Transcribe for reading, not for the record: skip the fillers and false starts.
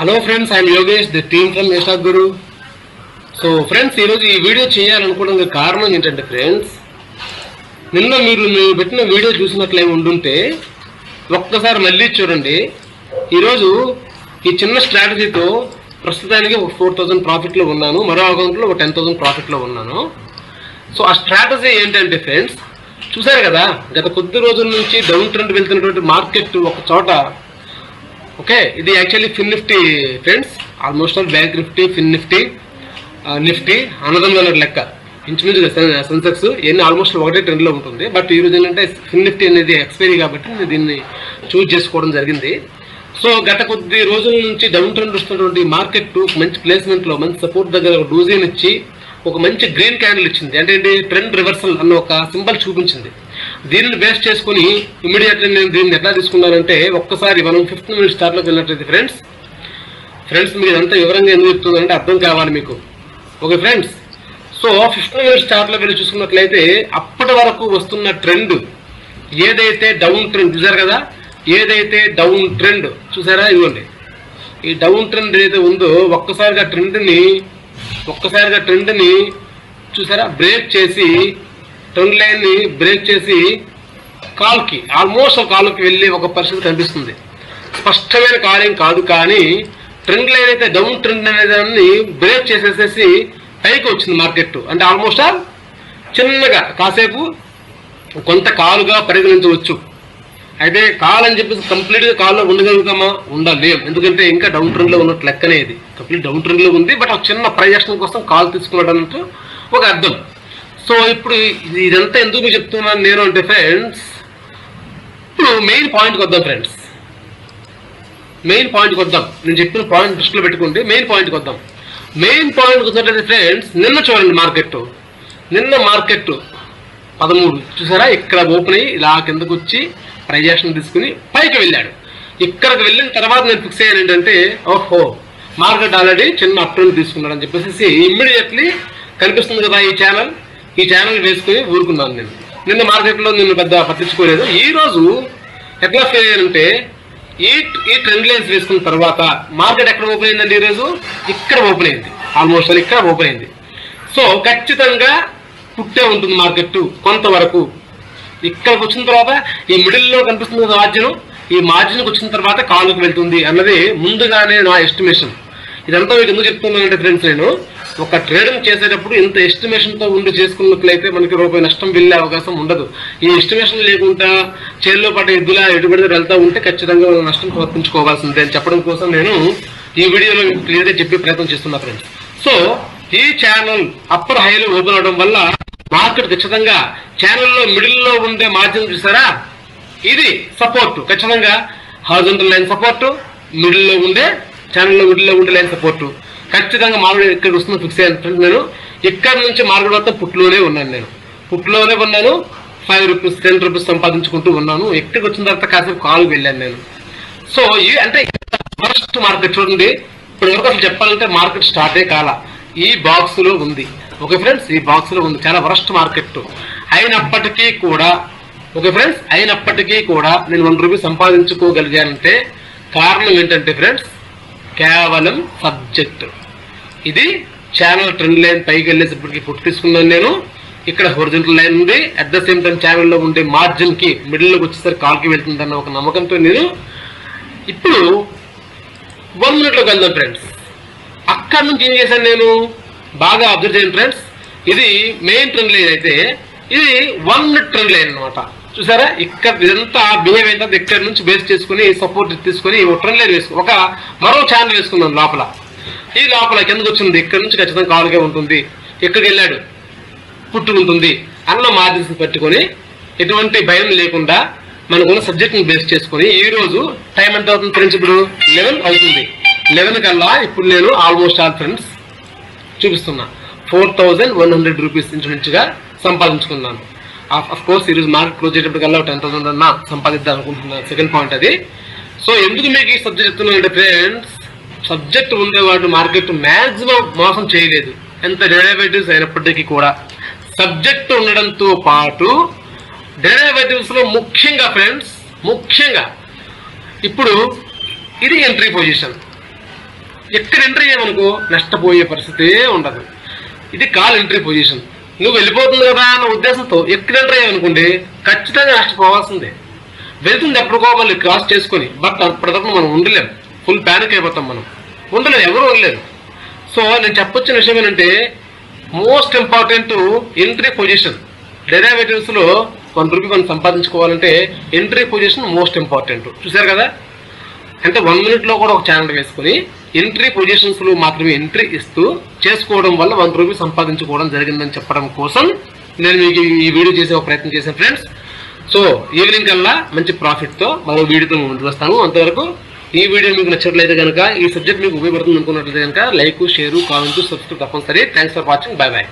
Hello friends, I'm Yogesh, the team from యశాక్ గురు. So friends, ఈరోజు ఈ వీడియో చేయాలనుకోవడానికి కారణం ఏంటంటే ఫ్రెండ్స్, నిన్న మీరు పెట్టిన వీడియో చూసినట్లే ఉండుంటే ఒక్కసారి మళ్ళీ చూడండి. ఈరోజు ఈ చిన్న స్ట్రాటజీతో ప్రస్తుతానికి ఒక 4,000 ప్రాఫిట్లో ఉన్నాను, మరో అకౌంట్లో ఒక 10,000 ప్రాఫిట్లో ఉన్నాను. సో ఆ స్ట్రాటజీ ఏంటంటే ఫ్రెండ్స్, చూసారు కదా, గత కొద్ది రోజుల నుంచి డౌన్ ట్రెండ్ వెళ్తున్నటువంటి మార్కెట్ ఒక చోట, ఓకే, ఇది actually Fin Nifty friends, almost all Bank Nifty, Fin Nifty, Nifty అన్నదమ్ముల లెక్క ఇంచుమించుగా సెన్సెక్స్ ఇవన్నీ ఆల్మోస్ట్ ఒకటే ట్రెండ్లో ఉంటుంది. బట్ ఈరోజు ఏంటంటే ఫిన్ నిఫ్టీ అనేది ఎక్స్పైరీ కాబట్టి నేను దీన్ని చూజ్ చేసుకోవడం జరిగింది. సో గత కొద్ది రోజుల నుంచి డౌన్ ట్రెండ్ వస్తున్నటువంటి మార్కెట్ మంచి ప్లేస్మెంట్లో మంచి సపోర్ట్ దగ్గర ఒక డూజీని ఇచ్చి ఒక మంచి గ్రీన్ క్యాండిల్ ఇచ్చింది. అంటే ఏంటి, ట్రెండ్ రివర్సల్ అన్న ఒక సింబల్ చూపించింది. దీన్ని బేస్ చేసుకుని ఇమీడియట్లీ నేను దీన్ని ఎట్లా తీసుకున్నానంటే, ఒక్కసారి మనం 15 మినిట్స్ స్టార్ట్లోకి వెళ్ళినట్లయితే ఫ్రెండ్స్ మీరు అంతా వివరంగా ఎందుకు చెప్తుందంటే అర్థం కావాలి మీకు. ఓకే ఫ్రెండ్స్, సో 15 మినిట్స్ స్టార్ట్లోకి వెళ్ళి చూసుకున్నట్లయితే అప్పటి వరకు వస్తున్న ట్రెండ్ ఏదైతే డౌన్ ట్రెండ్ చూసారు కదా, ఏదైతే డౌన్ ట్రెండ్ చూసారా, ఇదిగోండి ఈ డౌన్ ట్రెండ్ ఏదైతే ఉందో ఒక్కసారిగా ట్రెండ్ని చూసారా బ్రేక్ చేసి, ట్రెండ్ లైన్ని బ్రేక్ చేసి ఆల్మోస్ట్ కాల్కి వెళ్ళి ఒక పరిస్థితి కనిపిస్తుంది. స్పష్టమైన కార్యం కాదు, కానీ ట్రెండ్ లైన్ అయితే డౌన్ ట్రెండ్ అనే దాన్ని బ్రేక్ చేసేసేసి పైకి వచ్చింది మార్కెట్. అంటే ఆల్మోస్ట్ చిన్నగా కాసేపు కొంత కాలుగా పరిగణించవచ్చు. అయితే కాల్ అని చెప్పేసి కంప్లీట్గా కాల్లో ఉండగలుగుతామా? ఉండలేం. ఎందుకంటే ఇంకా డౌన్ ట్రెండ్లో ఉన్నట్టు లెక్కనే, ఇది కంప్లీట్ డౌన్ ట్రెండ్లో ఉంది. బట్ ఒక చిన్న ప్రజెక్షన్ కోసం కాల్ తీసుకున్నాడు అన్నట్టు ఒక అర్థం. సో ఇప్పుడు ఇదంతా ఎందుకు చెప్తున్నాను నేను అంటే ఫ్రెండ్స్, ఇప్పుడు మెయిన్ పాయింట్కి వద్దాం ఫ్రెండ్స్. నేను చెప్పిన పాయింట్ దృష్టిలో పెట్టుకుంటే మెయిన్ పాయింట్కి వద్దాం. మెయిన్ పాయింట్కి వచ్చినట్లయితే ఫ్రెండ్స్, నిన్న చూడండి నిన్న మార్కెట్ 13 చూసారా, ఇక్కడ ఓపెన్ అయ్యి ఇలా కిందకు వచ్చి ప్రజెక్షన్ తీసుకుని పైకి వెళ్ళాడు. ఇక్కడికి వెళ్ళిన తర్వాత నేను ఫిక్స్ అయ్యాను ఏంటంటే, ఓహో మార్కెట్ ఆల్రెడీ చిన్న అప్ ట్రెండ్ తీసుకున్నాడు అని చెప్పేసి ఇమ్మీడియట్లీ కనిపిస్తుంది కదా ఈ ఛానల్ వేసుకుని ఊరుకున్నాను. నిన్న మార్కెట్లో నిన్ను పెద్ద పట్టించుకోలేదు. ఈ రోజు ఎట్లా ఫెయిల్ అయ్యానంటే, ఈ ట్రెండ్ లైన్స్ వేసుకున్న తర్వాత మార్కెట్ ఎక్కడ ఓపెన్ అయిందండి, ఈరోజు ఇక్కడ ఓపెన్ అయింది, ఆల్మోస్ట్ ఇక్కడ ఓపెన్ అయింది. సో ఖచ్చితంగా పుట్టే ఉంటుంది మార్కెట్ కొంతవరకు. ఇక్కడికి వచ్చిన తర్వాత ఈ మిడిల్లో కనిపిస్తుంది కదా మార్జిన్, ఈ మార్జిన్కి వచ్చిన తర్వాత కాలుకి వెళ్తుంది అన్నది ముందుగానే నా ఎస్టిమేషన్. ఇదంతా మీకు ఎందుకు చెప్తున్నానంటే ఫ్రెండ్స్, నేను ఒక ట్రేడింగ్ చేసేటప్పుడు ఇంత ఎస్టిమేషన్తో ఉండి చేసుకున్నట్లయితే మనకి రూపాయి నష్టం వెళ్ళే అవకాశం ఉండదు. ఈ ఎస్టిమేషన్ లేకుండా చేతిలో పాటు ఎద్దులా ఎటుబడితే వెళ్తూ ఉంటే ఖచ్చితంగా నష్టం సమర్పించుకోవాల్సిందే అని చెప్పడం కోసం నేను ఈ వీడియోలో క్లియర్గా చెప్పే ప్రయత్నం చేస్తున్నా ఫ్రెండ్స్. సో ఈ ఛానల్ అప్పర్ హైలో ఓపెన్ అవడం వల్ల మార్కెట్ ఖచ్చితంగా ఛానల్లో మిడిల్లో ఉండే మార్జిన్ చూసారా, ఇది సపోర్ట్, ఖచ్చితంగా హారిజాంటల్ లైన్ సపోర్టు, ఛానల్లో మిడిల్లో ఉండే లైన్ సపోర్టు. ఖచ్చితంగా మార్కెట్ ఇక్కడ వస్తున్న ఫిక్స్ అయ్యాను. నేను ఇక్కడ నుంచి మార్కెట్ మొత్తం పుట్లోనే ఉన్నాను. 5 రూపీస్ 10 రూపీస్ సంపాదించుకుంటూ ఉన్నాను. ఎక్కడికి వచ్చిన తర్వాత కాసేపు కాల్ వెళ్ళాను నేను. సో అంటే వరస్ట్ మార్కెట్ చూడండి, ఇప్పుడు వరకు అసలు చెప్పాలంటే మార్కెట్ స్టార్టే కాల, ఈ బాక్స్లో ఉంది. ఓకే ఫ్రెండ్స్, ఈ బాక్స్లో ఉంది, చాలా వరస్ట్ మార్కెట్ అయినప్పటికీ కూడా నేను 1 రూపీ సంపాదించుకోగలిగానంటే కారణం ఏంటంటే ఫ్రెండ్స్, కేవలం సబ్జెక్ట్. ఇది ఛానల్ ట్రెండ్ లైన్ పైకి వెళ్ళేసప్పటికి పుట్టి తీసుకున్నాను నేను. ఇక్కడ హొరిజాంటల్ లైన్ ఉంది, అట్ ద సేమ్ టైం ఛానల్లో ఉండే మార్జిన్కి మిడిల్లోకి వచ్చేసరికి కాల్కి వెళ్తుందన్న ఒక నమ్మకంతో నేను ఇప్పుడు 1 మినిట్లోకి వెళ్దాం ఫ్రెండ్స్. అక్కడ నుంచి ఏం చేశాను నేను, బాగా అబ్జర్వ్ చేయండి ఫ్రెండ్స్. ఇది మెయిన్ ట్రెండ్ లైన్ అయితే ఇది 1 మినిట్ ట్రెండ్ లైన్ అనమాట. చూసారా, ఇక్కడ ఇదంతా బిహేవ్ ఏంటంటే ఇక్కడ నుంచి బేస్ చేసుకుని సపోర్ట్ తీసుకుని ట్రెండ్ లైన్ వేసుకుని మరో ఛానల్ వేసుకున్నాను లోపల. ఈ లోపల కిందకు వచ్చింది, ఇక్కడ నుంచి ఖచ్చితంగా కాలుగా ఉంటుంది, ఎక్కడికి వెళ్ళాడు పుట్టుకుంటుంది అన్న మార్జిన్స్ పెట్టుకొని ఎటువంటి భయం లేకుండా మనకున్న సబ్జెక్ట్ని బేస్ చేసుకొని ఈ రోజు టైం ఎంత అవుతుంది ఫ్రెండ్స్, ఇప్పుడు 11 అవుతుంది. 11 కల్లా ఇప్పుడు నేను ఆల్మోస్ట్ ఆల్ ఫ్రెండ్స్ చూపిస్తున్నా 4,100 రూపీస్ ఇంచుమించుగా సంపాదించుకున్నాను. ఆఫ్ కోర్స్ ఈరోజు మార్కెట్ క్లోజ్ అయ్యేటప్పటికల్లా 10,000 అన్నా సంపాదిద్దాం అనుకుంటున్నాను. సెకండ్ పాయింట్ అది. సో ఎందుకు మీకు ఈ సబ్జెక్ట్ చెప్తున్నానంటే ఫ్రెండ్స్, సబ్జెక్ట్ ఉండేవాడు మార్కెట్ మ్యాక్సిమం మోసం చేయలేదు, ఎంత డెరివేటివ్స్ అయినప్పటికీ కూడా. సబ్జెక్ట్ ఉండడంతో పాటు డెరివేటివ్స్లో ముఖ్యంగా ఫ్రెండ్స్, ఇప్పుడు ఇది ఎంట్రీ పొజిషన్, ఎక్కడ ఎంట్రీ అయ్యామనుకో నష్టపోయే పరిస్థితి ఉండదు. ఇది కాల్ ఎంట్రీ పొజిషన్. నువ్వు వెళ్ళిపోతుంది కదా అన్న ఉద్దేశంతో ఎక్కడ ఎంట్రీ అయ్యామనుకోండి ఖచ్చితంగా నష్టపోవాల్సిందే. వెళ్తుంది ఎప్పటికో మళ్ళీ క్రాస్ చేసుకొని, బట్ అప్పటికప్పుడు మనం ఉండలేం, ఫుల్ ప్యానిక్ అయిపోతాం, మనం ఉండలేము, ఎవరు ఉండలేరు. సో నేను చెప్పొచ్చిన విషయం ఏంటంటే మోస్ట్ ఇంపార్టెంట్ ఎంట్రీ పొజిషన్. డెరివేటివ్స్లో 1 రూపీ మనం సంపాదించుకోవాలంటే ఎంట్రీ పొజిషన్ మోస్ట్ ఇంపార్టెంట్. చూసారు కదా, అంటే 1 మినిట్లో కూడా ఒక ఛానల్ వేసుకొని ఎంట్రీ పొజిషన్స్లో మాత్రమే ఎంట్రీ ఇస్తూ చేసుకోవడం వల్ల 1 రూపీ సంపాదించుకోవడం జరిగిందని చెప్పడం కోసం నేను మీకు ఈ వీడియో చేసే ఒక ప్రయత్నం చేశాను ఫ్రెండ్స్. సో ఈవినింగ్ కల్లా మంచి ప్రాఫిట్తో మరో వీడియోతో ముందుకు వస్తాను. అంతవరకు ఈ వీడియో మీకు నచ్చట్లయితే కనుక, ఈ సబ్జెక్ట్ మీకు ఉపయోగపడుతుంది అనుకున్నట్లయితే కనుక లైక్, షేర్, కామెంట్, సబ్స్క్రైబ్ తప్పనిసరి. Thanks for watching. By by.